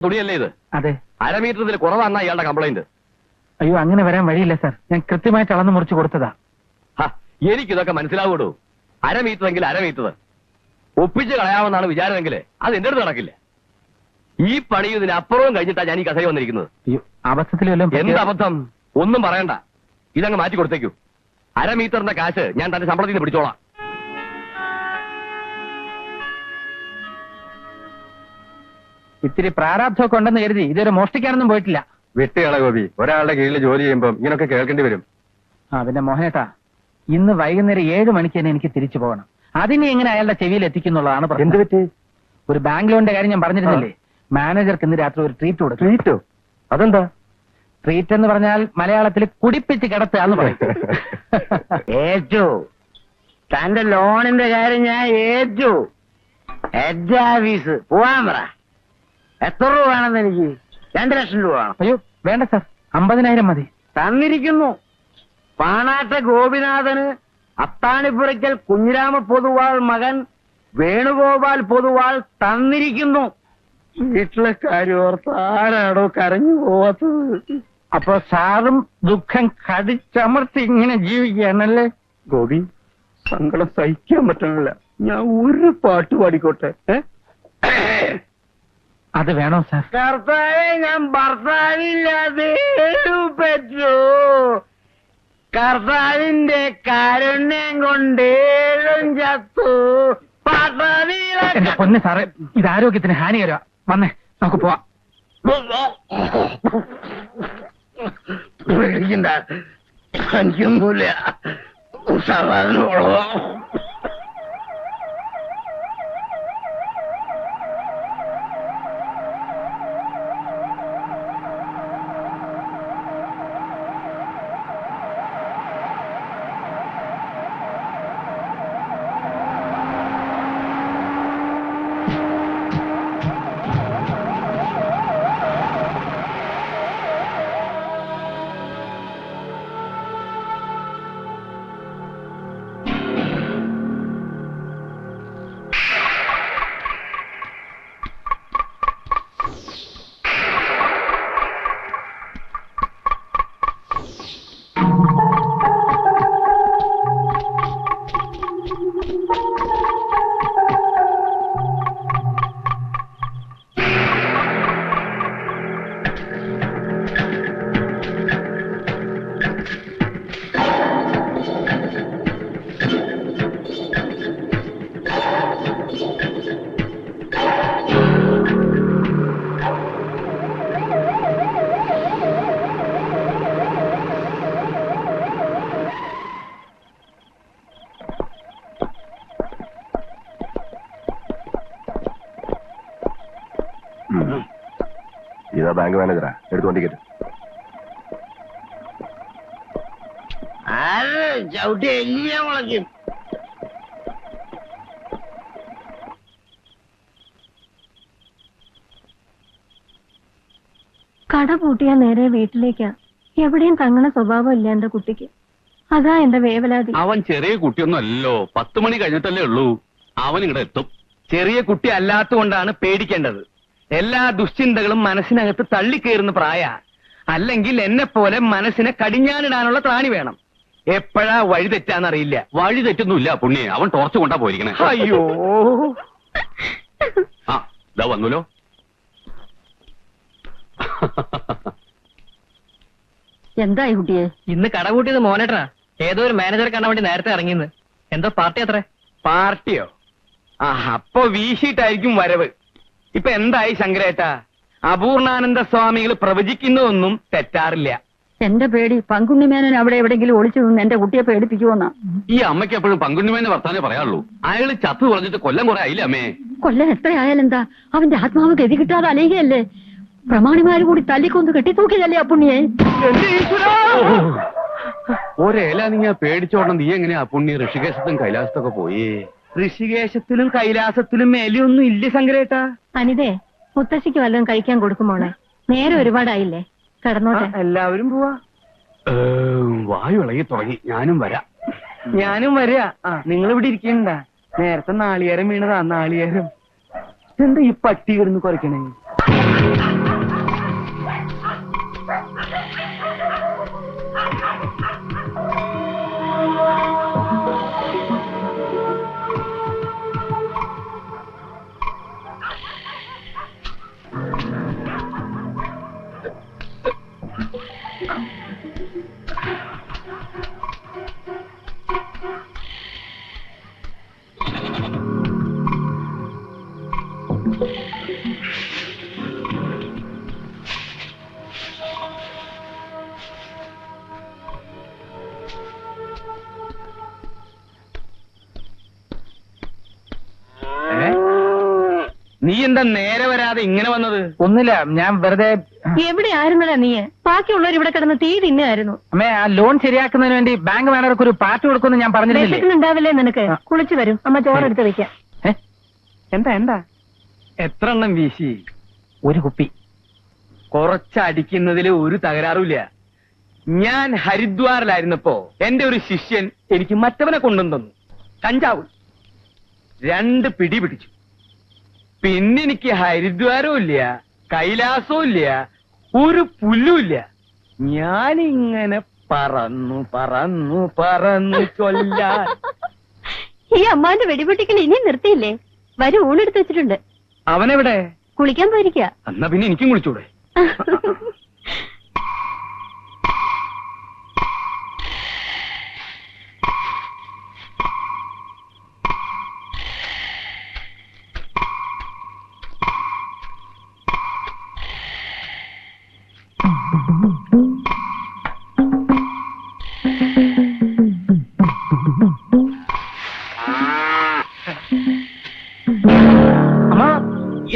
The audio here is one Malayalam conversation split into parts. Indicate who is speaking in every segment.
Speaker 1: തുണിയല്ലേ ഇത്?
Speaker 2: അതെ.
Speaker 1: 1/2 മീറ്ററിൽ കുറവാന്നാ ഇയാളുടെ കംപ്ലൈന്റ്.
Speaker 2: അയ്യോ, അങ്ങനെ വരാൻ വഴിയില്ല സാർ. ഞാൻ കൃത്യമായിട്ട് അളന്ന് മുറിച്ച് കൊടുത്തതാ.
Speaker 1: എനിക്കിതൊക്കെ മനസ്സിലാവൂടൂ. 1/2 മീറ്റർ എങ്കിൽ 1/2 മീറ്റർ ഒപ്പിച്ച് കളയാമെന്നാണ് വിചാരമെങ്കിൽ അത് എന്റെ അടുത്ത് നടക്കില്ല. ഈ പണി ഇതിനപ്പുറവും കഴിഞ്ഞിട്ടാ ഞാൻ ഈ കഥയിൽ വന്നിരിക്കുന്നത്.
Speaker 2: അയ്യോ, അബദ്ധത്തിലും
Speaker 1: എന്ത് അബദ്ധം? ഒന്നും പറയണ്ട, ഇതങ്ങ് മാറ്റി കൊടുത്തേക്കൂ. 1/2 മീറ്ററിന്റെ കാശ് ഞാൻ തന്റെ ശമ്പളത്തിൽ നിന്ന് പിടിച്ചോളാം.
Speaker 2: ഇത്തിരി പ്രാരാബ്ധമൊക്കെ ഉണ്ടെന്ന് കരുതി ഇതൊരു മോഷ്ടിക്കാനൊന്നും പോയിട്ടില്ല.
Speaker 3: വിട്ടുകള ഗോപി, ഒരാളുടെ കീഴിൽ ജോലി ചെയ്യുമ്പോൾ ഇങ്ങനൊക്കെ കേൾക്കേണ്ടി വരും.
Speaker 2: പിന്നെ മോഹനേട്ടാ, ഇന്ന് വൈകുന്നേരം 7 മണിക്ക് തന്നെ എനിക്ക് തിരിച്ചു പോകണം. അതിനെ എങ്ങനെ അയാളുടെ ചെവിയിൽ എത്തിക്കുന്നുള്ളതാണ് പ്രശ്നം.
Speaker 3: എന്ത് പറ്റി?
Speaker 2: ഒരു ബാങ്ക് ലോണിന്റെ കാര്യം ഞാൻ പറഞ്ഞിരുന്നില്ലേ, മാനേജർക്ക് ഇന്ന് രാത്രി ഒരു ട്രീറ്റ് കൊടുക്കും.
Speaker 3: ട്രീറ്റോ? അതെന്താ?
Speaker 2: ട്രീറ്റ് എന്ന് പറഞ്ഞാൽ മലയാളത്തിൽ കുടിപ്പിച്ച് കിടത്തുകയെന്ന് പറയും.
Speaker 4: ഏറ്റു, തന്റെ ലോണിന്റെ കാര്യം ഞാൻ ഏറ്റു. ഹെഡ് ഓഫീസ് പോവാൻ പറ. എത്ര രൂപ വേണമെന്ന് എനിക്ക്? 2 ലക്ഷം രൂപ വേണം.
Speaker 2: അയ്യോ വേണ്ട സാർ, 50,000 മതി.
Speaker 4: തന്നിരിക്കുന്നു. പാണാട്ട ഗോപിനാഥന് അത്താണിപ്പുറയ്ക്കൽ കുഞ്ഞിരാമ പൊതുവാൾ മകൻ വേണുഗോപാൽ പൊതുവാൾ തന്നിരിക്കുന്നു. വീട്ടിലെ കാര്യം ഓർത്ത് ആരാടോ കരഞ്ഞു പോവാത്തത്?
Speaker 2: അപ്പൊ സാറും ദുഃഖം കടിച്ചമർത്തി ഇങ്ങനെ ജീവിക്കുകയാണല്ലേ?
Speaker 3: ഗോപി, സങ്കടം സഹിക്കാൻ പറ്റണില്ല. ഞാൻ ഒരു പാട്ട് പാടിക്കോട്ടെ?
Speaker 2: അത് വേണോ സാർ?
Speaker 4: കർത്താവെ, ഞാൻ ഭർത്താവില്ലാതെ പറ്റൂ. കർത്താവിന്റെ കാരുണ്യം കൊണ്ടേഴും ചത്തു.
Speaker 2: എന്റെ പൊന്ന് സാറേ, ഇത് ആരോഗ്യത്തിന് ഹാനികരമാ. വന്നേ, നമുക്ക് പോവാം.
Speaker 4: പേടിക്കണ്ട, എനിക്കൊന്നുമില്ല. സമാധാനമുള്ളൂ.
Speaker 3: ഇതാ ബാങ്ക് മാനേജറാ, എടുത്തോണ്ട് ടിക്കറ്റ്.
Speaker 4: ചവിട്ടി എല്ലാം മുളയ്ക്കും.
Speaker 5: കട പൂട്ടിയാ നേരെ വീട്ടിലേക്കാ. എവിടെയും തങ്ങണ സ്വഭാവം ഇല്ല എന്റെ കുട്ടിക്ക്. അതാ എന്റെ വേവലാതി.
Speaker 1: അവൻ ചെറിയ കുട്ടിയൊന്നും അല്ലല്ലോ, 10 മണി കഴിഞ്ഞിട്ടല്ലേ ഉള്ളൂ. അവൻ ഇവിടെ എത്തും.
Speaker 2: ചെറിയ കുട്ടി അല്ലാത്തതുകൊണ്ടാണ് പേടിക്കേണ്ടത്. എല്ലാ ദുശ്ചിന്തകളും മനസ്സിനകത്ത് തള്ളിക്കയറുന്ന പ്രായ. അല്ലെങ്കിൽ എന്നെ പോലെ മനസ്സിനെ കടിഞ്ഞാനിടാനുള്ള ത്രാണി വേണം. എപ്പോഴാ വഴി തെറ്റാന്നറിയില്ല.
Speaker 1: വഴി തെറ്റൊന്നുമില്ല പുണ്യെ, അവൻ ടോർച്ച് കൊണ്ടാ പോയിരിക്കണേ.
Speaker 2: അയ്യോ,
Speaker 1: ആ ഇതാ വന്നല്ലോ.
Speaker 5: എന്തായി കുട്ടിയെ?
Speaker 2: ഇന്ന് കട കൂട്ടിയത് മോനേട്ടാ. ഏതോ ഒരു മാനേജറെ കാണാൻ വേണ്ടി നേരത്തെ ഇറങ്ങിന്ന്. എന്തോ പാർട്ടി അത്രേ. പാർട്ടിയോ? അപ്പൊ വീശിട്ടായിരിക്കും വരവ്. ഇപ്പൊ എന്തായി ശങ്കരേട്ടാ? അപൂർണാനന്ദ സ്വാമികൾ പ്രവചിക്കുന്നതൊന്നും തെറ്റാറില്ല.
Speaker 5: എന്റെ പേടി പങ്കുണ്ണിമേനൻ അവിടെ എവിടെയെങ്കിലും ഒളിച്ചു നിന്ന് എന്റെ കുട്ടിയെ പേടിപ്പിക്കുമെന്നാ.
Speaker 1: ഈ അമ്മയ്ക്ക് എപ്പോഴും പങ്കുണ്ണിമേനെ വർത്താനേ പറയാറുള്ളൂ. അയാള് ചത്തു പറഞ്ഞിട്ട് കൊല്ലം കുറെ ആയില്ല അമ്മേ.
Speaker 5: കൊല്ലം എത്രയായാലെന്താ? അവന്റെ ആത്മാവ് ഗതി കിട്ടാതെ അലയുകയല്ലേ? പ്രമാണിമാര് കൂടി തല്ലിക്കൊന്ന് കെട്ടിത്തൂക്കിയതല്ലേ അപ്പുണ്ണിയെ?
Speaker 1: ഒരേല നീ പേടിച്ചോടണം. നീ എങ്ങനെയാ പുണ്യ ഋഷികേശത്തും കൈലാസത്തൊക്കെ പോയി?
Speaker 2: ഋഷികേശത്തിലും കൈലാസത്തിലും മേലെയൊന്നും ഇല്ല ശങ്കരേട്ടാ.
Speaker 5: അനിതേ, മുത്തശ്ശിക്ക് വല്ലതും കഴിക്കാൻ കൊടുക്കുമോളെ? നേരെ ഒരുപാടായില്ലേ, കിടന്നോട്ടെ.
Speaker 2: എല്ലാവരും പോവാ.
Speaker 1: വായു ഇളകി തുടങ്ങി. ഞാനും വരാം.
Speaker 2: ഞാനും വരിക. നിങ്ങൾ ഇവിടെ ഇരിക്കണ്ട. നേരത്തെ നാളികേരം വീണതാ. നാളികേരം എന്താ ഈ പട്ടി കിടന്ന് കുറയ്ക്കണേ? നീ എന്താ നേരെ വരാതെ ഇങ്ങനെ വന്നത്?
Speaker 3: ഒന്നുമില്ല, ഞാൻ വെറുതെ.
Speaker 5: എവിടെ ആയിരുന്നടാ നീ? ബാക്കിയുള്ളവർ ഇവിടെ കിടന്ന് തീ തിന്നായിരുന്നു.
Speaker 3: അമ്മേ, ആ ലോൺ ശരിയാക്കുന്നതിന് വേണ്ടി ബാങ്ക് മാനേജർക്ക് ഒരു പാർട്ടി കൊടുക്കുമെന്ന് ഞാൻ പറഞ്ഞിരുന്നില്ലേ?
Speaker 5: വിശക്കുന്നുണ്ടാവില്ലേ നിനക്ക്? കുളിച്ചു വരും, അമ്മ ചോറെടുത്ത് വെക്കാം.
Speaker 3: എന്താ
Speaker 2: എത്ര എണ്ണം വീശി?
Speaker 3: ഒരു കുപ്പി.
Speaker 2: കുറച്ചടിക്കുന്നതിൽ ഒരു തകരാറുമില്ല. ഞാൻ ഹരിദ്വാറിലായിരുന്നപ്പോ എന്റെ ഒരു ശിഷ്യൻ എനിക്ക് മറ്റവനെ കൊണ്ടുവന്നു തന്നു, കഞ്ചാവ്. 2 പിടി പിടിച്ചു. പിന്നെ എനിക്ക് ഹരിദ്വാരവും ഇല്ല, കൈലാസവും ഇല്ല, ഒരു പുല്ലുമില്ല. ഞാനിങ്ങനെ പറന്നു പറന്നു പറന്നു ചൊല്ലാൻ.
Speaker 5: ഈ അമ്മാന്റെ വെടിപൊട്ടിക്കൽ ഇനി നിർത്തിയില്ലേ? വരും, ഊണെടുത്ത് വെച്ചിട്ടുണ്ട്.
Speaker 2: അവനെവിടെ?
Speaker 5: കുളിക്കാൻ പോയിരിക്കുക.
Speaker 2: എന്നാ പിന്നെ എനിക്കും കുളിച്ചൂടെ?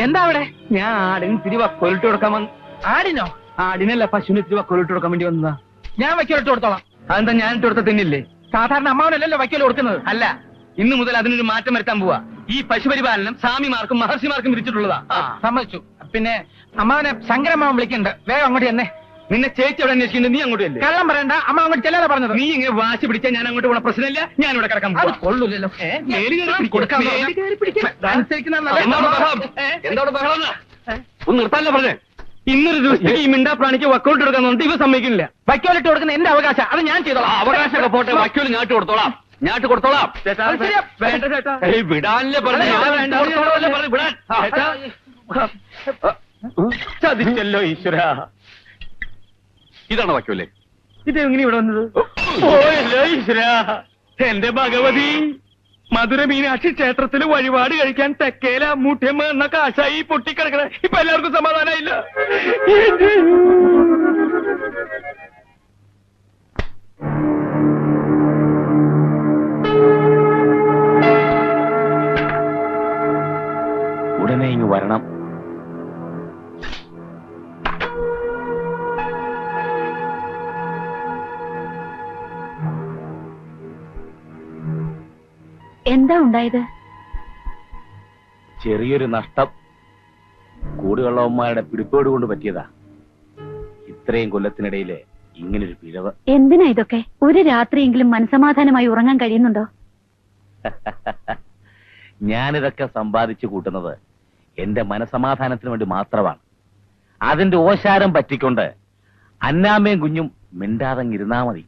Speaker 3: എന്താ അവിടെ?
Speaker 2: ഞാൻ ആടിന് ഇത്തിരി വക്കോലിട്ട് കൊടുക്കാൻ വന്നു.
Speaker 3: ആടിനോ?
Speaker 2: ആടിനല്ല, പശുവിന് ഇത്തിരി വക്കോലിട്ട് കൊടുക്കാൻ വേണ്ടി വന്നതാ.
Speaker 3: ഞാൻ വയ്ക്കലിട്ട് കൊടുത്തോളാം.
Speaker 2: അതെന്താ ഞാൻ ഇട്ട് കൊടുത്ത തിന്നില്ലേ?
Speaker 3: സാധാരണ അമ്മാവനല്ലല്ലോ വയ്ക്കൽ കൊടുക്കുന്നത്.
Speaker 2: അല്ല, ഇന്ന് മുതൽ അതിനൊരു മാറ്റം വരുത്താൻ പോവാ. ഈ പശുപരിപാലനം സ്വാമിമാർക്കും മഹർഷിമാർക്കും വിരിച്ചിട്ടുള്ളതാ.
Speaker 3: സമ്മതിച്ചു. പിന്നെ അമ്മാവനെ ശങ്കരമ്മാവൻ വിളിക്കണ്ട്, വേഗം അങ്ങോട്ട് തന്നെ.
Speaker 2: നിന്നെ ചേച്ചി അവിടെ അന്വേഷിക്കുന്നത്, നീ അങ്ങോട്ട് അല്ലേ?
Speaker 3: കള്ളം പറയണ്ട, അമ്മ അങ്ങോട്ട് ചെല്ലാതെ പറഞ്ഞത്.
Speaker 2: നീ ഇങ്ങനെ വാശി പിടിച്ചാൽ ഞാൻ അങ്ങോട്ട് പോണ പ്രശ്നമില്ല. ഞാൻ ഇവിടെ കിടക്കാൻ
Speaker 3: അത്
Speaker 2: പോവാ.
Speaker 3: കൊള്ളൂലല്ലോ.
Speaker 2: എന്തോട് ബഹളം? ഒന്ന് നിർത്താനല്ലേ പറഞ്ഞേ? ഇന്നൊരു ദിവസത്തേക്ക് ഈ മിണ്ടാ പ്രാണിക്ക് വക്കോട്ട് എടുക്കാൻ പറഞ്ഞിട്ട് ഇവ സമ്മതിക്കില്ല.
Speaker 3: വയ്ക്കോലിട്ട് കൊടുക്കുന്ന എന്റെ അവകാശം, അത് ഞാൻ ചെയ്തോളാം.
Speaker 1: അവകാശമൊക്കെ പോട്ടെ, വക്കീല് ഞാട്ട് കൊടുത്തോളാം, ഞാട്ട് കൊടുത്തോളാം.
Speaker 3: അത് ശരിയാ.
Speaker 2: വേണ്ട ചേട്ടാ.
Speaker 1: വിടാനല്ലേ പറഞ്ഞു, വിടാൻ.
Speaker 2: ചതിച്ചല്ലോ ഈശ്വര.
Speaker 1: ഇതാണ് വക്കീലെ.
Speaker 2: ഇതെങ്ങനെ ഇവിടെ വന്നത്? ഓയല്ലോ ഈശ്വര. എന്റെ ഭഗവതി, മധുര മീനാക്ഷി ക്ഷേത്രത്തിൽ വഴിപാട് കഴിക്കാൻ തെക്കേല മുട്ടിയമ്മ എന്ന കാശായി പൊട്ടിക്കിടക്കണ. ഇപ്പൊ എല്ലാവർക്കും സമാധാനമായില്ല.
Speaker 1: ഉടനെ ഇങ്ങ് വരണം.
Speaker 5: എന്താ ഉണ്ടായത്?
Speaker 1: ചെറിയൊരു നഷ്ടം കൂടുകള്ളവന്മാരുടെ പിടിപ്പോട് കൊണ്ട് പറ്റിയതാ. ഇത്രയും കൊല്ലത്തിനിടയില് ഇങ്ങനൊരു പിഴവ്.
Speaker 5: എന്തിനാ ഇതൊക്കെ? ഒരു രാത്രിയെങ്കിലും മനസമാധാനമായി ഉറങ്ങാൻ കഴിയുന്നുണ്ടോ?
Speaker 1: ഞാനിതൊക്കെ സമ്പാദിച്ചു കൂട്ടുന്നത് എന്റെ മനസമാധാനത്തിന് വേണ്ടി മാത്രമാണ്. അതിന്റെ ഓശാരം പറ്റിക്കൊണ്ട് അന്നാമ്മയും കുഞ്ഞും മിണ്ടാതങ്ങിരുന്നാ മതി.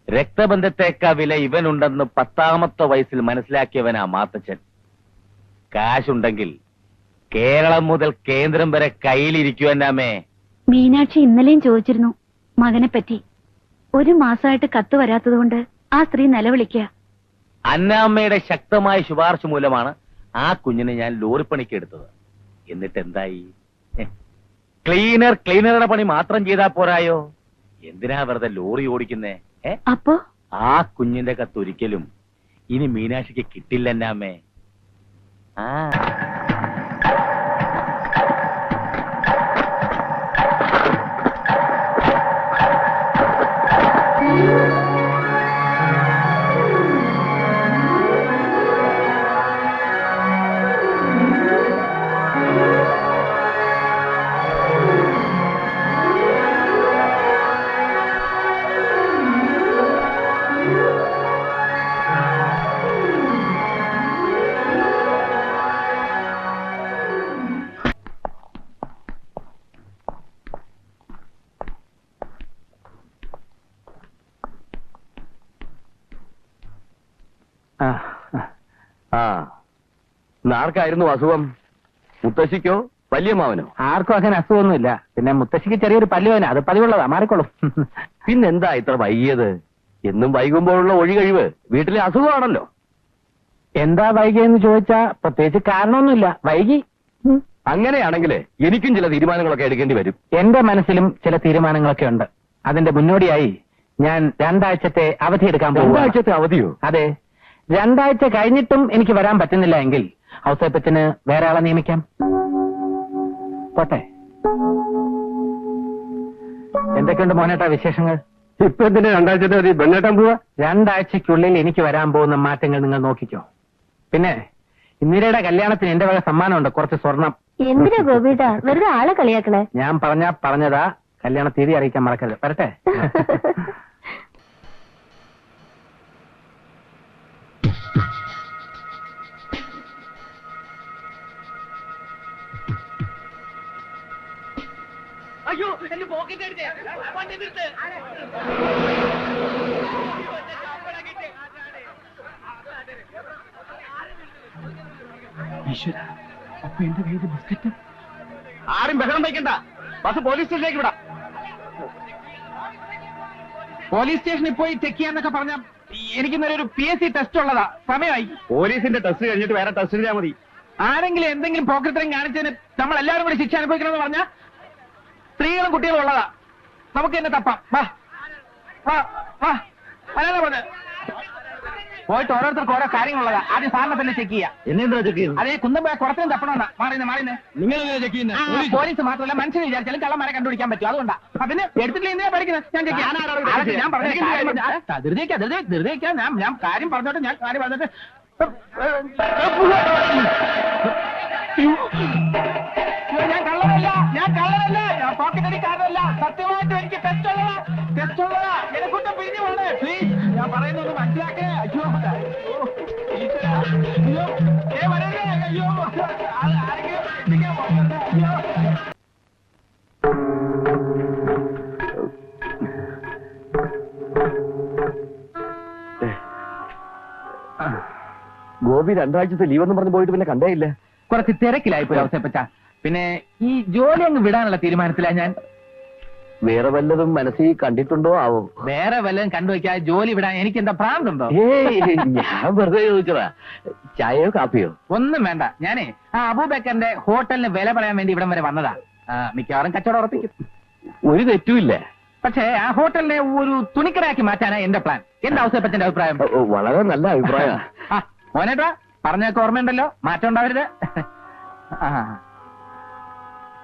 Speaker 1: രക്തബന്ധത്തേക്കാ വില ഇവനുണ്ടെന്ന് 10ാമത്തെ വയസ്സിൽ മനസ്സിലാക്കിയവനാ മാത്തച്ഛൻ. കാശുണ്ടെങ്കിൽ കേരളം മുതൽ കേന്ദ്രം വരെ കയ്യിലിരിക്കുവന്നാമേ.
Speaker 5: മീനാക്ഷി ഇന്നലെയും ചോദിച്ചിരുന്നു മകനെ പറ്റി. 1 മാസമായിട്ട് കത്ത് വരാത്തതുകൊണ്ട് ആ സ്ത്രീ നിലവിളിക്കുക.
Speaker 1: അന്നാമ്മയുടെ ശക്തമായ ശുപാർശ മൂലമാണ് ആ കുഞ്ഞിനെ ഞാൻ ലോറിപ്പണിക്ക് എടുത്തത്. എന്നിട്ട് എന്തായി? ക്ലീനറുടെ പണി മാത്രം ചെയ്താൽ പോരായോ? എന്തിനാ വെറുതെ ലോറി ഓടിക്കുന്നേ?
Speaker 5: അപ്പോ
Speaker 1: ആ കുഞ്ഞിന്റെ കത്തൊരിക്കലും ഇനി മീനാക്ഷിക്ക് കിട്ടില്ലെന്നാമേ. ആ ആർക്കായിരുന്നു അസുഖം? മുത്തശ്ശിക്കോ വലിയ മാവനോ?
Speaker 3: ആർക്കും അങ്ങനെ അസുഖമൊന്നുമില്ല. പിന്നെ മുത്തശ്ശിക്ക് ചെറിയൊരു പല്ലുവേന, അത് പതിവുള്ളതാ, മാറിക്കോളും.
Speaker 1: പിന്നെന്താ ഇത്ര വൈകിയത്? എന്നും വൈകുമ്പോഴുള്ള ഒഴി കഴിവ് വീട്ടിലെ അസുഖമാണല്ലോ.
Speaker 3: എന്താ വൈകിയെന്ന് ചോദിച്ചാ പ്രത്യേകിച്ച് കാരണമൊന്നുമില്ല, വൈകി.
Speaker 1: അങ്ങനെയാണെങ്കിൽ എനിക്കും ചില തീരുമാനങ്ങളൊക്കെ എടുക്കേണ്ടി വരും.
Speaker 3: എന്റെ മനസ്സിലും ചില തീരുമാനങ്ങളൊക്കെ ഉണ്ട്. അതിന്റെ മുന്നോടിയായി ഞാൻ 2 ആഴ്ചത്തെ അവധി എടുക്കാൻ പോകും.
Speaker 1: 2 ആഴ്ചത്തെ അവധിയോ?
Speaker 3: അതെ, 2 ആഴ്ച കഴിഞ്ഞിട്ടും എനിക്ക് വരാൻ പറ്റുന്നില്ല എങ്കിൽ
Speaker 2: ഔസേപ്പച്ചന് വേറെ ആളെ നിയമിക്കാം. പോട്ടെ. എന്തൊക്കെയുണ്ട് മോനേട്ടാ വിശേഷങ്ങൾ?
Speaker 3: ഇപ്പൊ എന്തിനാ രണ്ടാഴ്ചത്തെ മതി പെണ്ണേട്ടാൻ പോവാ?
Speaker 2: 2 ആഴ്ചയ്ക്കുള്ളിൽ എനിക്ക് വരാൻ പോകുന്ന മാറ്റങ്ങൾ നിങ്ങൾ നോക്കിക്കോ. പിന്നെ ഇന്ദിരയുടെ കല്യാണത്തിന് എന്റെ വക സമ്മാനമുണ്ട്, കുറച്ച് സ്വർണം.
Speaker 5: എന്തിനാ ഗോപിയേട്ടാ വെറുതെ ആളെ കളിയാക്കണേ?
Speaker 2: ഞാൻ പറഞ്ഞതാ, കല്യാണ തീയതി അറിയിക്കാൻ മറക്കരുത്. വരട്ടെ.
Speaker 1: അയ്യോ എന്റെ പോക്കറ്റ് എടുത്തേ, വണ്ടി നിർത്ത്.
Speaker 2: ആരും ബഹളം വയ്ക്കണ്ട, ബസ് പോലീസ് സ്റ്റേഷനിലേക്ക് വിടാം. പോലീസ് സ്റ്റേഷനിൽ പോയി ചെക്ക് ചെയ്യാന്നൊക്കെ പറഞ്ഞ എനിക്കിന്നൊരു ഒരു PSC ടെസ്റ്റ് ഉള്ളതാ, സമയമായി.
Speaker 3: പോലീസിന്റെ ടെസ്റ്റ് കഴിഞ്ഞിട്ട് വേറെ ടെസ്റ്റ് ചെയ്താൽ മതി.
Speaker 2: ആരെങ്കിലും എന്തെങ്കിലും പോക്കറ്റിലും കാണിച്ചതിന് നമ്മൾ എല്ലാവരും കൂടി ശിക്ഷ അനുഭവിക്കണമെന്ന് പറഞ്ഞാൽ സ്ത്രീകളും കുട്ടികളും ഉള്ളതാ, നമുക്ക് തന്നെ തപ്പാം. വാ വാ വാ, അല്ലാതെ പറഞ്ഞത് പോയിട്ട് ഓരോരുത്തർക്ക് ഓരോ കാര്യങ്ങളുള്ളതാ. ആദ്യം സാറിനെ തന്നെ ചെക്ക് ചെയ്യാം.
Speaker 3: എന്നെന്താ ചെക്ക് ചെയ്യുന്നത്?
Speaker 2: അതേ കുന്നം പോയാൽ കുറച്ചും തപ്പണമെന്നാ. മാറിയുന്നേ
Speaker 3: നിങ്ങൾ ചെക്ക് ചെയ്യുന്നത്?
Speaker 2: പോലീസ് മാത്രമല്ല, മനുഷ്യന് വിചാരിച്ചാലും കള്ളന്മാരെ കണ്ടുപിടിക്കാൻ പറ്റും. അതുകൊണ്ടാ അതിന് എടുത്തിട്ടില്ല എന്തിനാ പഠിക്കുന്നത്? ഞാൻ ചെക്ക് ചെയ്യാം. ഞാൻ കാര്യം പറഞ്ഞോട്ടെ, ഞാൻ കാര്യം പറഞ്ഞിട്ട് ഞാൻ കള്ളനല്ല, ഞാൻ പോക്കറ്റ് അടിക്കാരനല്ല. സത്യമായിട്ടും എനിക്ക് ടെസ്റ്റ് ഉള്ളതാ. എന്നെക്കൊണ്ട് പിരിഞ്ഞു പോണേ പ്ലീസ്. ഞാൻ പറയുന്നത് മനസ്സിലാക്കേ. അയ്യോ ഈശ്വരാ, അയ്യോ വരല്ലേ, അയ്യോ ആരെങ്കിലും എത്തിക്കാൻ പോകണ്ട. അയ്യോ
Speaker 1: ഗോപി 2 ആഴ്ചത്തെ ലീവെന്ന് പറഞ്ഞ് പോയിട്ട് പിന്നെ കണ്ടേ ഇല്ല.
Speaker 2: കുറച്ച് തിരക്കിലായിപ്പോയി അവസരപ്പച്ച. പിന്നെ ഈ ജോലി അങ്ങ് വിടാനുള്ള തീരുമാനത്തിലാ ഞാൻ.
Speaker 1: വേറെ വല്ലതും മനസ്സിൽ കണ്ടിട്ടുണ്ടോ ആവോ?
Speaker 2: വേറെ വല്ലതും കണ്ടുവയ്ക്കാ ജോലി വിടാൻ എനിക്ക് എന്താ ഭ്രാന്തുണ്ടോ?
Speaker 1: ഏയ് ഞാൻ വെറുതെ ചോദിച്ചതാ. ചായയോ കാപ്പിയോ?
Speaker 2: ഒന്നും വേണ്ട. ഞാനേ ആ അബൂബക്കറിന്റെ ഹോട്ടലിന് വില പറയാൻ വേണ്ടി ഇവിടം വരെ വന്നതാ. മിക്കവാറും കച്ചവടം ഉറപ്പിക്കും.
Speaker 1: ഒരു തെറ്റുമില്ല.
Speaker 2: പക്ഷേ ആ ഹോട്ടലിനെ ഒരു തുണിക്കടയാക്കി മാറ്റാനാ എന്റെ പ്ലാൻ. എന്താ അവസരപ്പച്ചന്റെ അഭിപ്രായം?
Speaker 1: വളരെ നല്ല അഭിപ്രായം.
Speaker 2: ആ മോനേട്ടാ പറഞ്ഞൊക്കെ ഓർമ്മയുണ്ടല്ലോ, മാറ്റം ഉണ്ടാവരുത്.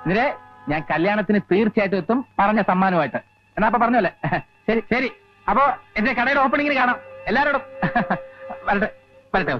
Speaker 2: ഇതിലെ ഞാൻ കല്യാണത്തിന് തീർച്ചയായിട്ടും എത്തും, പറഞ്ഞ സമ്മാനമായിട്ട്. എന്നാ അപ്പൊ പറഞ്ഞല്ലേ? ശരി ശരി. അപ്പോ എന്റെ കടയുടെ ഓപ്പണിങ്ങിന് കാണാം എല്ലാരോടും. വരട്ടെ വരട്ടെ.